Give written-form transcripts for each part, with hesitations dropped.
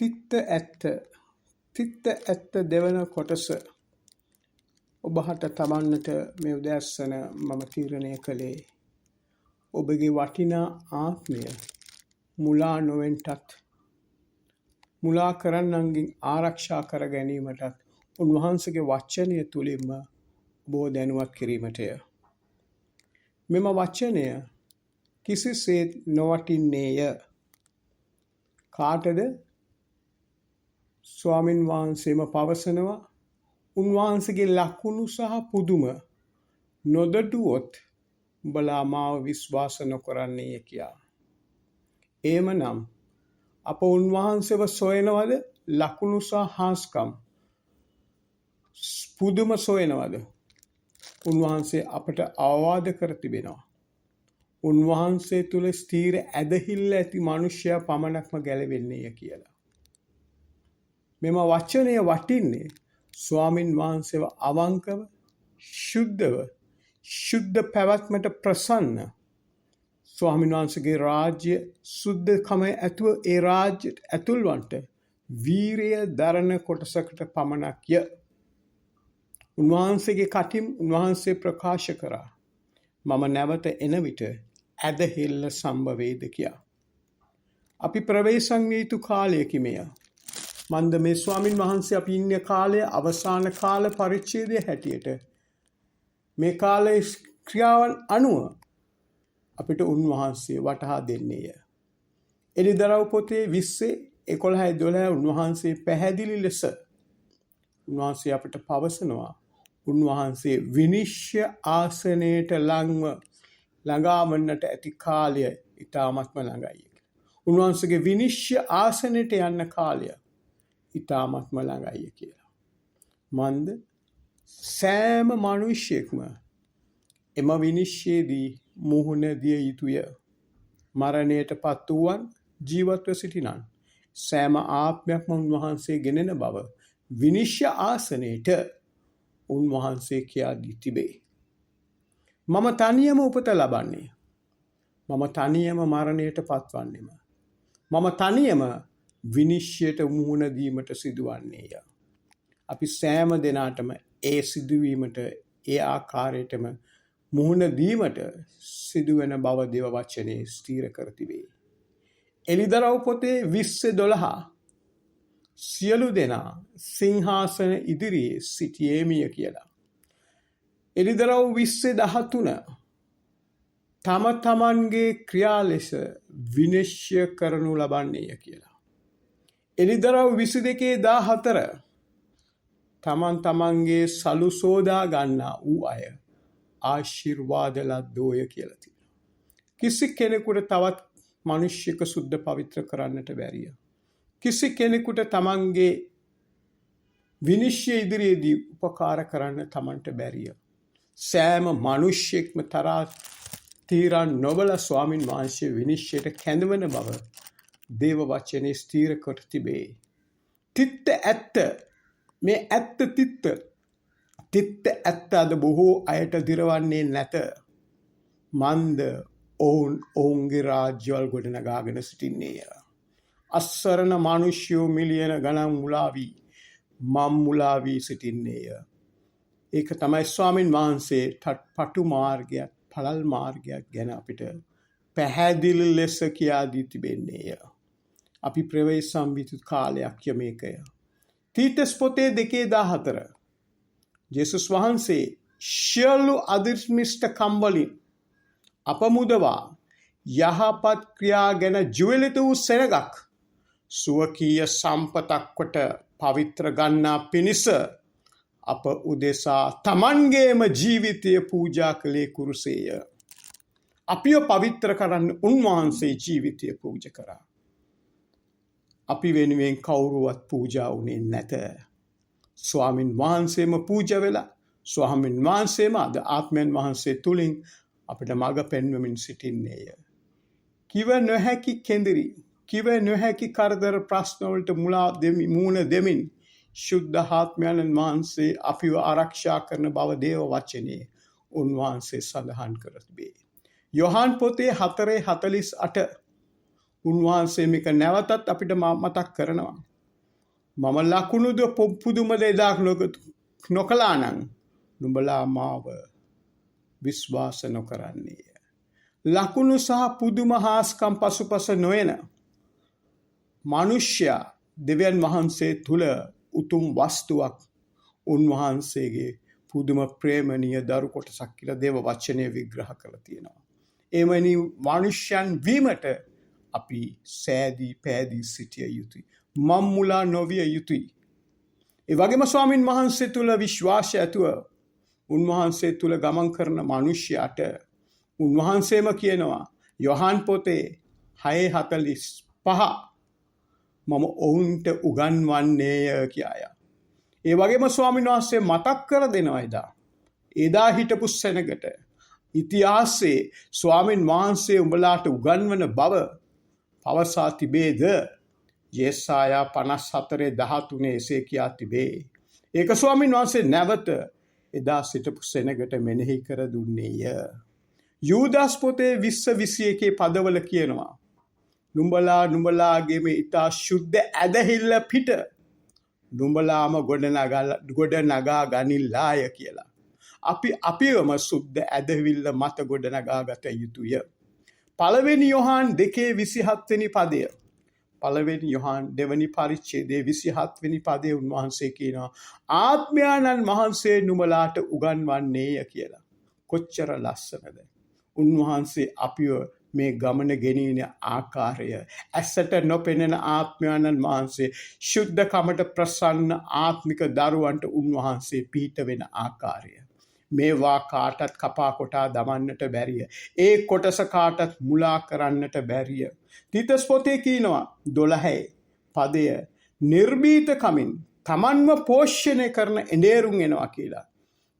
තිත්ත ඇත්ත දෙවන කොටස ඔබහට තබන්නට මේ උදෑසන මම තීරණය කළේ ඔබගේ වටිනා ආත්මය මුලා නොවෙන්ටත් මුලා කරන්නන්ගෙන් ආරක්ෂා කර ගැනීමටත් උන්වහන්සේගේ වචනය තුළින්ම ඔබව දැනුවත් කිරීමටය. මෙම වචනය කිසිසේත් නොවටින්නේය. කාටද? ස්වාමින් වහන්සේම පවසනවා උන්වහන්සේගේ ලකුණු සහ පුදුම නොදඩුවොත් උඹලා මාව විශ්වාස නොකරන්නේය කියා. එහෙමනම් අප උන්වහන්සේව සොයනවද? ලකුණු සහ හාස්කම් පුදුම සොයනවද? උන්වහන්සේ අපට අවවාද කර තිබෙනවා. උන්වහන්සේ තුල ස්ථීර ඇදහිල්ල ඇති මනුෂ්‍යයා පමණක්ම ගැලවෙන්නේය කියලා. මෙම වචනය වටින්නේ ස්වාමින් වහන්සේව අවංකව, ශුද්ධ පැවැත්මට ප්‍රසන්න ස්වාමින් වහන්සේගේ රාජ්‍ය සුද්ධකම ඇතුව ඒ රාජ්‍යයට ඇතුල්වන්ට වීරිය දරන කොටසකට පමණක්ය. උන්වහන්සේගේ කටින් උන්වහන්සේ ප්‍රකාශ කරා මම නැවත එන විට ඇදහිල්ල සම්භවේද කියා. අපි ප්‍රවේශම් විය යුතු කාලයකි මෙය. මන්ද මේ ස්වාමින් වහන්සේ අපි ඉන්න කාලය අවසාන කාල පරිච්ඡේදයේ හැටියට මේ කාලයේ ක්‍රියාවන් අනුව අපිට උන්වහන්සේ වටහා දෙන්නේය. එළිදරව් පොතේ 20:11-12 උන්වහන්සේ පැහැදිලි ලෙස උන්වහන්සේ අපිට පවසනවා උන්වහන්සේ විනිශ්චය ආසනයට ළඟා වන්නට ඇති කාලය ඊටාත්ම ළඟයි. උන්වහන්සේගේ විනිශ්චය ආසනයට යන්න කාලය ඊටාත්ම ළඟයි කියලා. මන්ද සෑම මිනිසෙක්ම එම විනිශ්චයේදී මුහුණ දිය යුතුය. මරණයට පත් වූවන් ජීවත්ව සිටිනන් සෑම ආත්මයක්ම උන්වහන්සේ ගෙනෙන බව විනිශ්චය ආසනයට උන්වහන්සේ කියා දී තිබේ. මම තනියම උපත ලබන්නේ. මම තනියම මරණයට පත්වන්නේම. මම තනියම විනිශ්චයට මුහුණ දීමට සිදුවන්නේය. අපි සෑම දෙනාටම ඒ සිදුවීමට ඒ ආකාරයටම මුහුණ දීමට සිදුවෙන බව දේව වචනේ ස්ථීර කර තිබේ. එළිදරව් පොතේ 20:12 සියලු දෙනා සිංහාසන ඉදිරියේ සිටියේමිය කියලා. එළිදරව් 20:13 තම තමන්ගේ ක්‍රියා ලෙස විනිශ්චය කරනු ලබන්නේය කියලා. එළිදරව් 22:14 තමන් තමන්ගේ සලු සෝදා ගන්නා වූ අය ආශිර්වාද ලද්දෝය කියලා තියෙනවා. කිසි කෙනෙකුට තවත් මිනිස්සෙක සුද්ධ පවිත්‍ර කරන්නට බැරිය. කිසි කෙනෙකුට තමන්ගේ විනිශ්චය ඉදිරියේදී උපකාර කරන්න තමන්ට බැරිය. සෑම මිනිස්සෙක්ම තරා තීරණ නොබල ස්වාමින් වහන්සේ විනිශ්චයට කැඳවන බව දේව වචනේ ස්ථීර කර තිබේ. තිත්ත ඇත්ත මේ ඇත්ත තිත්ත ඇත්ත අද බොහෝ අයට දිරවන්නේ නැත. මන්ද ඔවුන්ගේ රාජ්‍යවල් ගොඩනගාගෙන සිටින්නේය. අස්සරණ මිනිස්යෝ මිලියන ගණන් මුලාවී මම් මුලාවී සිටින්නේය. ඒක තමයි ස්වාමින් වහන්සේ පටු මාර්ගයක් පළල් මාර්ගයක් ගැන අපිට පැහැදිලි ලෙස කියා දී තිබෙන්නේය. අපි ප්‍රවේශම් විය යුතු කාලයක් මේකය. තීතස් පොතේ 2:14 ජේසුස් වහන්සේ සියලු අධිර්මිෂ්ඨකම් වලින් අප මුදවා යහපත් ක්‍රියා ගැන ජීවිත වූ සෙනගක් සුවකීය සම්පතක් කොට පවිත්‍ර ගන්නා පිණිස අප උදෙසා තමන්ගේම ජීවිතය පූජා කළේ කුරුසේය. අපිව පවිත්‍ර කරන්න උන්වහන්සේ ජීවිතය පූජා කරා. අපි වෙනුවෙන් කවුරුවත් පූජා වුණේ නැත. ස්වාමින් වහන්සේම පූජා වෙලා ස්වාමින් වහන්සේම අද ආත්මයන් වහන්සේ තුලින් අපිට මඟ පෙන්වමින් සිටින්නේය. කිව නොහැකි කෙඳිරි, කිව නොහැකි කරදර ප්‍රශ්න වලට මුහුණ දෙමින් ශුද්ධ ආත්මයන් වහන්සේ අපිව ආරක්ෂා කරන බව දේව වචනේ උන්වහන්සේ සඳහන් කර තිබේ. යොහාන් පොතේ 4:48 උන්වහන්සේ මේක නැවතත් අපිට මතක් කරනවා. මම ලකුණුද පුදුමද එදා නොකළා නම් නුඹලා මාව විශ්වාස නොකරන්නේය. ලකුණු සහ පුදුම හාස්කම් පසුපස නොයන මනුෂ්‍යයා දෙවියන් වහන්සේ තුල උතුම් වස්තුවක් උන්වහන්සේගේ පුදුම ප්‍රේමණීය දරු කොටසක් කියලා දේව වචනය විග්‍රහ කරලා තියෙනවා. එවැනි මනුෂ්‍යයන් වීමට අපි සෑදී පෑදී සිටිය යුතුයි. මම්මුලා නොවිය යුතුයි. ඒ වගේම ස්වාමින් වහන්සේ තුල විශ්වාසය ඇතුව උන්වහන්සේ තුල ගමන් කරන මනුෂ්‍යයාට උන්වහන්සේම කියනවා යොහාන් පොතේ 6:45 මම ඔවුන්ට උගන්වන්නේය කියලා. ඒ වගේම ස්වාමීන් වහන්සේ මතක් කර දෙනවා එදා හිටපු සෙනගට ඉතිහාසයේ ස්වාමීන් වහන්සේ උඹලාට උගන්වන බව පවසා තිබේද? යෙසායා 54:13 එසේ කියා තිබේ. ඒක ස්වාමීන් වහන්සේ නැවත එදා සිටපු සෙනගට මෙනෙහි කර දුන්නේය. යූදාස් පොතේ 20:21 පදවල කියනවා නුඹලාගේම ඊතා ශුද්ධ ඇදහිල්ල පිට නුඹලාම ගොඩනගා ගනිල්ලාය කියලා. අපිවම සුද්ධ ඇදහිල්ල මත ගොඩනගා ගත යුතුය. පළවෙනි යොහාන් 2:27 වෙනි පදය. පළවෙනි යොහාන් දෙවනි පරිච්ඡේදයේ 27 වෙනි පදයේ උන්වහන්සේ කියනවා ආත්මයන්න් වහන්සේ නුඹලාට උගන්වන්නේය කියලා. කොච්චර ලස්සනද. උන්වහන්සේ අපිව මේ ගමන ගෙනියන ආකාරය ඇසට නොපෙනෙන ආත්මයන්න් වහන්සේ ශුද්ධකමට ප්‍රසන්න ආත්මික දරුවන්ට උන්වහන්සේ පිහිට වෙන ආකාරය මේවා කාටත් කපා කොටා දමන්නට බැරිය. ඒ කොටස කාටත් මුලා කරන්නට බැරිය. තීතස් පොතේ කියනවා 12 පදය නිර්භීතකමින් තමන්ව පෝෂණය කරන එඬේරුම් එනවා කියලා.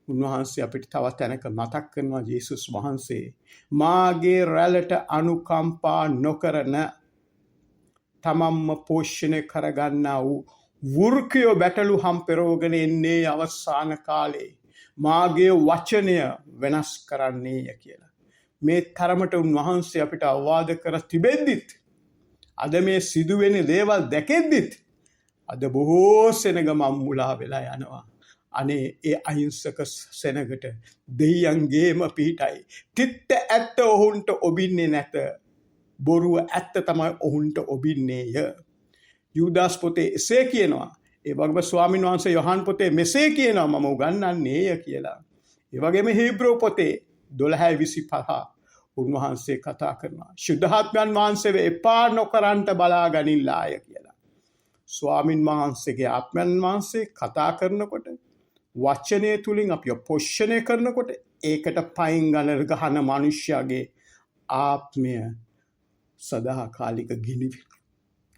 උන්වහන්සේ අපිට තවත් තැනක මතක් කරනවා ජේසුස් වහන්සේ මාගේ රැළට අනුකම්පා නොකරන තමන්ම පෝෂණය කරගන්නා වූ වෘකයෝ බැටළු හම්පෙරෝගෙන එන්නේ අවසාන කාලේ මාගේ වචනය වෙනස් කරන්නේය කියලා. මේ තරමට උන්වහන්සේ අපිට අවවාද කර තිබෙද්දිත් අද මේ සිදුවෙන දේවල් දැකෙද්දිත් අද බොහෝ සෙනග මම්මුලා වෙලා යනවා. අනේ ඒ අහිංසක සෙනගට දෙයියන්ගේම පිහිටයි. තිත්ත ඇත්ත ඔහුන්ට ඔබින්නේ නැත. බොරුව ඇත්ත තමයි ඔහුන්ට ඔබින්නේය. යූදාස් පොතේ එසේ කියනවා. ඒ වගේම ස්වාමීන් වහන්සේ යොහාන් පොතේ මෙසේ කියනවා මම උගන්වන්නේය කියලා. ඒ වගේම හීබ්‍රෝ පොතේ 12:25 උන්වහන්සේ කතා කරනවා. ශුද්ධාත්මයන් වහන්සේව එපා නොකරන්ට බලා ගනිල්ලාය කියලා. ස්වාමීන් වහන්සේගේ ආත්මයන් වහන්සේ කතා කරනකොට වචනය තුලින් අපිව පෝෂණය කරනකොට ඒකට පයින් ගහන මනුෂ්‍යයාගේ ආත්මය සදාකාලික ගිනිවි.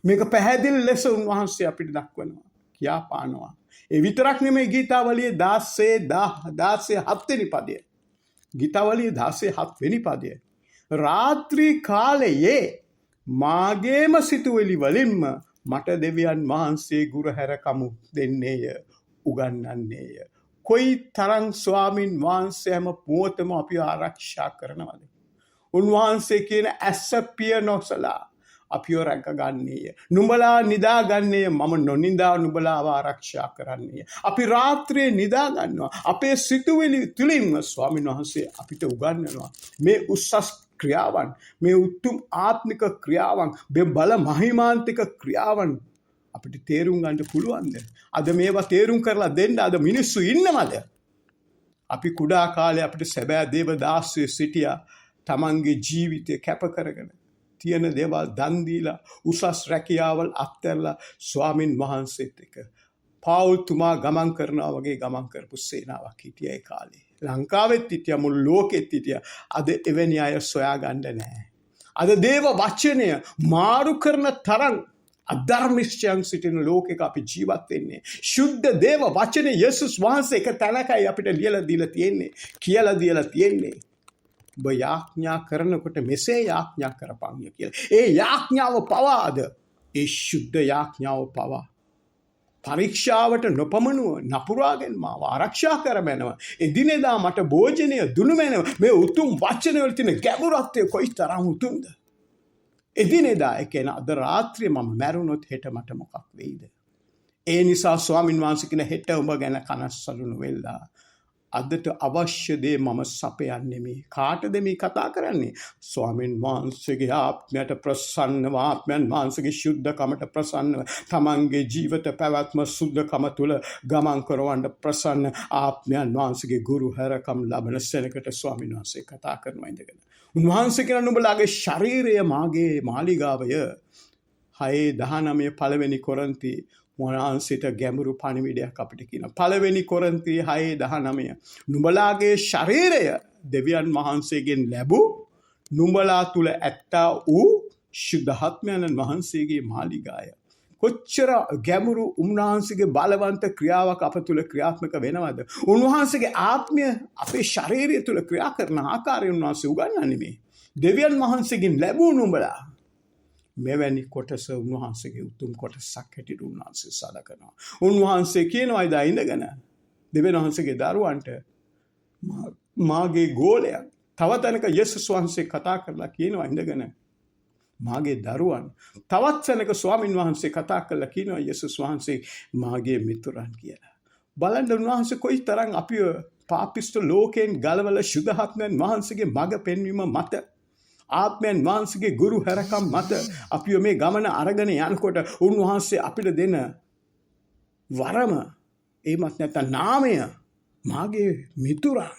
මේක පැහැදිලි ලෙස උන්වහන්සේ අපිට දක්වනවා. කියා පානවා. ඒ විතරක් නෙමෙයි ගීතාවලියේ 16:7 වෙනි පදය. ගීතාවලියේ 16:7 වෙනි පදය. රාත්‍රී කාලයේ මාගේම සිතුවිලි වලින්ම මට දෙවියන් වහන්සේ ගුරුහැරකමු දෙන්නේය උගන්වන්නේය. කොයි තරම් ස්වාමින් වහන්සේ හැම පුවතම අපිව ආරක්ෂා කරනවද? උන්වහන්සේ කියන ඇස පිය නොසලා අපිව රැකගන්නේය. නුඹලා නිදාගන්නේය මම නොනිදා නුඹලාව ආරක්ෂා කරන්නේය. අපි රාත්‍රියේ නිදා ගන්නවා. අපේ සිතුවිලි තුලින්ම ස්වාමීන් වහන්සේ අපිට උගන්වනවා මේ උස්සස් ක්‍රියාවන්, මේ උතුම් ආත්මික ක්‍රියාවන්, මේ බල මහිමාන්තික ක්‍රියාවන් අපිට තේරුම් ගන්න පුළුවන්ද? අද මේවා තේරුම් කරලා දෙන්න අද මිනිස්සු ඉන්නවද? අපි කුඩා කාලේ අපිට සැබෑ දේව දාසයෝ සිටියා. තමන්ගේ ජීවිතය කැප කරගෙන තියෙන දේවල් දන් දීලා උසස් රැකියාවල් අත්හැරලා ස්වාමින් වහන්සේත් එක්ක පවුල් තුමා ගමන් කරනවා වගේ ගමන් කරපු සේනාවක් හිටියා ඒ කාලේ. ලංකාවෙත් හිටියා, මුළු ලෝකෙත් හිටියා. අද එවැනි අය සොයා ගන්න නැහැ. අද දේව වචනය මාරු කරන තරම් අධර්මිෂ්ඨයන් සිටින ලෝකයක අපි ජීවත් වෙන්නේ. ශුද්ධ දේව වචනේ යේසුස් වහන්සේ එක තැනකයි අපිට ලියලා දීලා තියෙන්නේ, කියලා දීලා තියෙන්නේ. ඔබ යාඥා කරනකොට මෙසේ යාඥා කරපන් කියලා. ඒ යාඥාව පවාද ඒ ශුද්ධ යාඥාව පවා පරීක්ෂාවට නොපමනුව නපුරාගෙන මාව ආරක්ෂා කරමැනව. එදිනෙදා මට භෝජනය දුනු මැනව. මේ උතුම් වචනවල තියෙන ගැඹුරත්වය කොයිතරම් උතුම්ද? එදිනෙදා ඒ කියන්නේ අද රාත්‍රියේ මම මැරුණොත් හෙට මට මොකක් වෙයිද? ඒ නිසා ස්වාමින් වහන්සේ කියන හෙට ඔබ ගැන කනස්සලු නොවෙලා අදට අවශ්‍ය දේ මම සපයන්නේ මේ කාටද මේ කතා කරන්නේ ස්වාමින් වහන්සේගේ ආත්මයට ප්‍රසන්නව ආත්මයන් වහන්සේගේ ශුද්ධකමට ප්‍රසන්නව තමන්ගේ ජීවිත පැවැත්ම සුද්ධකම තුළ ගමන් කරවන්න ප්‍රසන්න ආත්මයන් වහන්සේගේ ගුරු හැරකම් ලබන සෙනකට ස්වාමින් වහන්සේ කතා කරනවා ඉඳගෙන උන්වහන්සේ කියන නුඹලාගේ ශරීරය මාගේ මාලිගාවය 6:19 පළවෙනි කොරින්ති මොනාන්සිට ගැඹුරු පණිවිඩයක් අපිට කියන පළවෙනි කොරින්ති 6:19 නුඹලාගේ ශරීරය දෙවියන් වහන්සේගෙන් ලැබූ නුඹලා තුල ඇත්තා වූ ශුද්ධාත්මයන් වහන්සේගේ මාලිගාය කොච්චර ගැඹුරු උන්වහන්සේගේ බලවන්ත ක්‍රියාවක් අප තුල ක්‍රියාත්මක වෙනවද උන්වහන්සේගේ ආත්මය අපේ ශරීරය තුල ක්‍රියා කරන ආකාරය උන්වහන්සේ උගන්වන්නේ මේ දෙවියන් වහන්සේගෙන් ලැබූ නුඹලා මෙවැනි කොටස උන්වහන්සේගේ උතුම් කොටසක් හැටියට උන්වහන්සේ සලකනවා. උන්වහන්සේ කියනවා ඉදා ඉඳගෙන දෙවියන් වහන්සේගේ දරුවන්ට මාගේ ගෝලයන් තව තැනක යේසුස් වහන්සේ කතා කරලා කියනවා ඉඳගෙන මාගේ දරුවන් තවත් තැනක ස්වාමින් වහන්සේ කතා කරලා කියනවා යේසුස් වහන්සේ මාගේ මිතුරන් කියලා. බලන්න උන්වහන්සේ කොයිතරම් අපිව පාපිෂ්ඨ ලෝකයෙන් ගලවලා සුද්ධාත්මයන් වහන්සේගේ මඟ පෙන්වීම මත ආත්මයන් වහන්සේගේ ගුරු හැරකම් මත අපි මේ ගමන අරගෙන යනකොට උන්වහන්සේ අපිට දෙන වරම එමත් නැත්නම් නාමය මාගේ මිතුරන්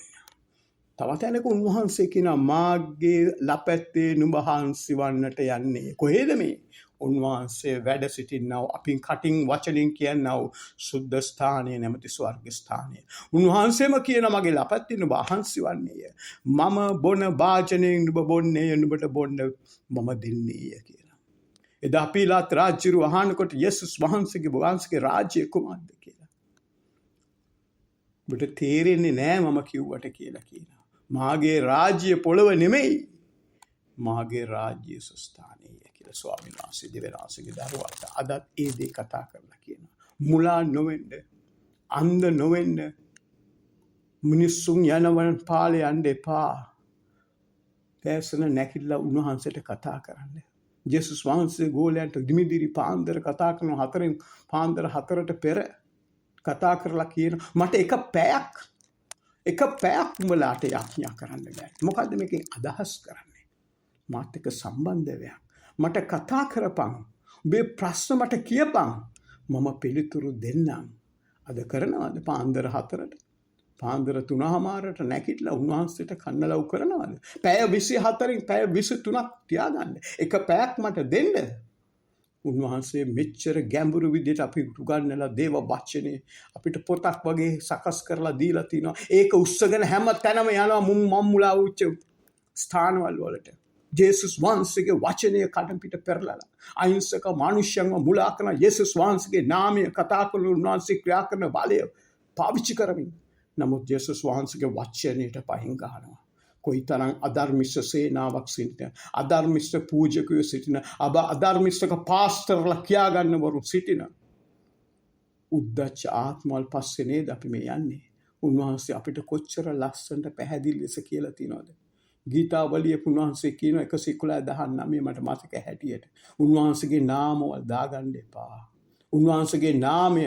තවත් තැනක උන්වහන්සේ කියනවා මාගේ ලපැත්තේ නුඹ හාන්සි වන්නට යන්නේ කොහෙද මේ උන්වහන්සේ වැඩ සිටින්නව අපින් කටින් වචනින් කියනව සුද්ධ ස්ථානයේ නැමැති ස්වර්ග ස්ථානය උන්වහන්සේම කියන මගේ ලපැත්තේ නුඹ හාන්සි වන්නේය මම බොන භාජනයෙන් නුඹ බොන්නේ නුඹට බොන්න මම දෙන්නේය කියලා එදා පීලාත් රාජ්‍යරු අහනකොට යේසුස් වහන්සේගේ රාජ්‍ය කුමක්ද කියලා ඔබට තේරෙන්නේ නෑ මම කිව්වට කියලා කියනවා මාගේ රාජ්‍ය පොළව නෙමෙයි මාගේ රාජ්‍ය ස්ථානය කියලා ස්වාමීන් වහන්සේ දෙවියන් වහන්සේගේ දරුවාට අදත් ඒ දේ කතා කරලා කියනවා මුලා නොවෙන්න අන්ධ නොවෙන්න මිනිස්සුන් යනවන් පාලේ යන්න එපා දැසන නැකිලා උන්වහන්සේට කතා කරන්න යේසුස් වහන්සේ ගෝලයන්ට දිමිදිරි පාන්දර කතා කරන හතරෙන් පාන්දර 4ට පෙර කතා කරලා කියන මට එක පැයක් උඹලාට යාඥා කරන්න බෑ මොකද්ද මේකෙන් අදහස් කරන්නේ මාත් එක්ක සම්බන්ධ වෙයක් මට කතා කරපන් ඔබේ ප්‍රශ්න මට කියපන් මම පිළිතුරු දෙන්නම් අද කරනවද පාන්දර 4ට පාන්දර 3:00ට නැගිටලා උන්වහන්සේට කන්නලව් කරනවද පැය 24න් පැය 23ක් තියාගන්න එක පැයක් මට දෙන්න උන්වහන්සේ මෙච්චර ගැඹුරු විදිහට අපි උගන්වලා දේව වචනේ අපිට පොතක් වගේ සකස් කරලා දීලා තිනවා ඒක උස්සගෙන හැම තැනම යනවා මම්මුලා උච්ච ස්ථානවල වලට යේසුස් වහන්සේගේ වචනය කඩම් පිට පෙරලලා අහිංසක මිනිස්යන්ව මුලා කරන යේසුස් වහන්සේගේ නාමය කතා කරන උන්වහන්සේ ක්‍රියා කරන බලය පාවිච්චි කරමින් නමුත් යේසුස් වහන්සේගේ වචනයට පහින් ගන්නවා කොයිතරම් අධර්මිෂ්ඨ සේනාවක් සිටින අධර්මිෂ්ඨ පූජකයෝ සිටින අධර්මිෂ්ඨක පාස්ටර්ලා කියා ගන්නවරු සිටින උද්දච්ච ආත්මවල පස්සේ නේද අපි මේ යන්නේ උන්වහන්සේ අපිට කොච්චර ලස්සනට පැහැදිලි ලෙස කියලා තියනවද ගීතාවලිය උන්වහන්සේ කියන 119 මට මතක හැටියට උන්වහන්සේගේ නාමවල දාගන්න එපා උන්වහන්සේගේ නාමය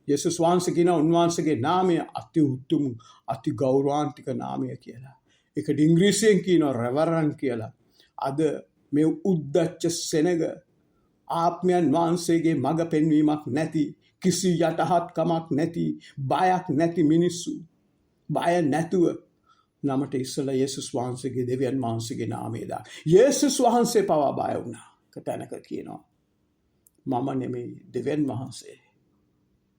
යේසුස් වහන්සේ කියන උන්වහන්සේගේ නාමය අති උතුම් අති ගෞරවාන්විත නාමය කියලා ඒකට ඉංග්‍රීසියෙන් කියනවා රෙවරන්ට් කියලා අද මේ උද්දච්ච සෙනග ආත්මයන් වහන්සේගේ මඟ පෙන්වීමක් නැති කිසි යටහත්කමක් නැති බයක් නැති මිනිස්සු බය නැතුව නමට ඉස්සලා යේසුස් වහන්සේගේ දෙවියන් වහන්සේගේ නාමය දා යේසුස් වහන්සේ පවා බය වුණා කතනක කියනවා මම නෙමෙයි දෙවියන් වහන්සේ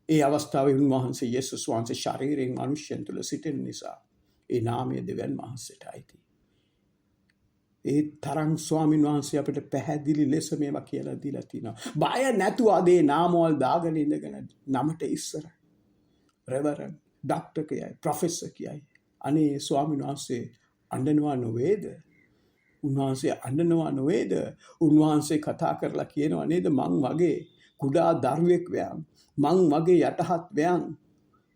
ඒ අවස්ථාවේ උන්වහන්සේ යේසුස් වහන්සේ ශරීරයෙන් මනුෂ්‍යයන් තුළ සිටින නිසා ඒ නාමය දෙවියන් වහන්සේට අයිති ඒ තරම් ස්වාමීන් වහන්සේ අපිට පැහැදිලි ලෙස මේවා කියලා දීලා තිනවා බය නැතුව අදේ නාමවල දාගෙන ඉඳගෙන නමට ඉස්සර රෙවරන්ට් ඩොක්ටර් කියයි ප්‍රොෆෙසර් කියයි අනේ ස්වාමීන් වහන්සේ අඬනවා නොවේද උන්වහන්සේ අඬනවා නොවේද උන්වහන්සේ කතා කරලා කියනවා නේද මං වගේ කුඩා දරුවෙක් වෑම් මං වගේ යටහත් වෑම්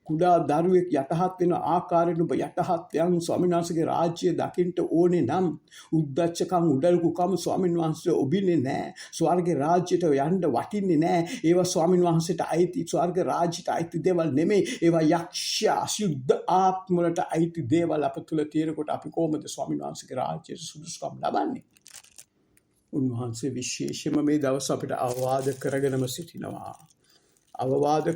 කුඩා දරුවෙක් යටහත් වෙන ආකාරයෙන් ඔබ යටහත් යන් ස්වාමීන් වහන්සේගේ රාජ්‍ය දකින්න ඕනේ නම් උද්දච්චකම් උඩල්කුකම් ස්වාමීන් වහන්සේ ඔබින්නේ නැහැ. ස්වර්ගයේ රාජ්‍යයට යන්න වටින්නේ නැහැ. ඒවා ස්වාමීන් වහන්සේට අයිති ස්වර්ග රාජ්‍යයට අයිති දේවල් නෙමෙයි. ඒවා යක්ෂ අසුද්ධ ආත්ම වලට අයිති දේවල් අප තුල තියෙනකොට අපි කොහොමද ස්වාමීන් වහන්සේගේ රාජ්‍යයට සුදුසුකම් ලබන්නේ? උන්වහන්සේ විශේෂයෙන්ම මේ දවස් අපිට අවවාද කරගෙනම සිටිනවා. අවවාද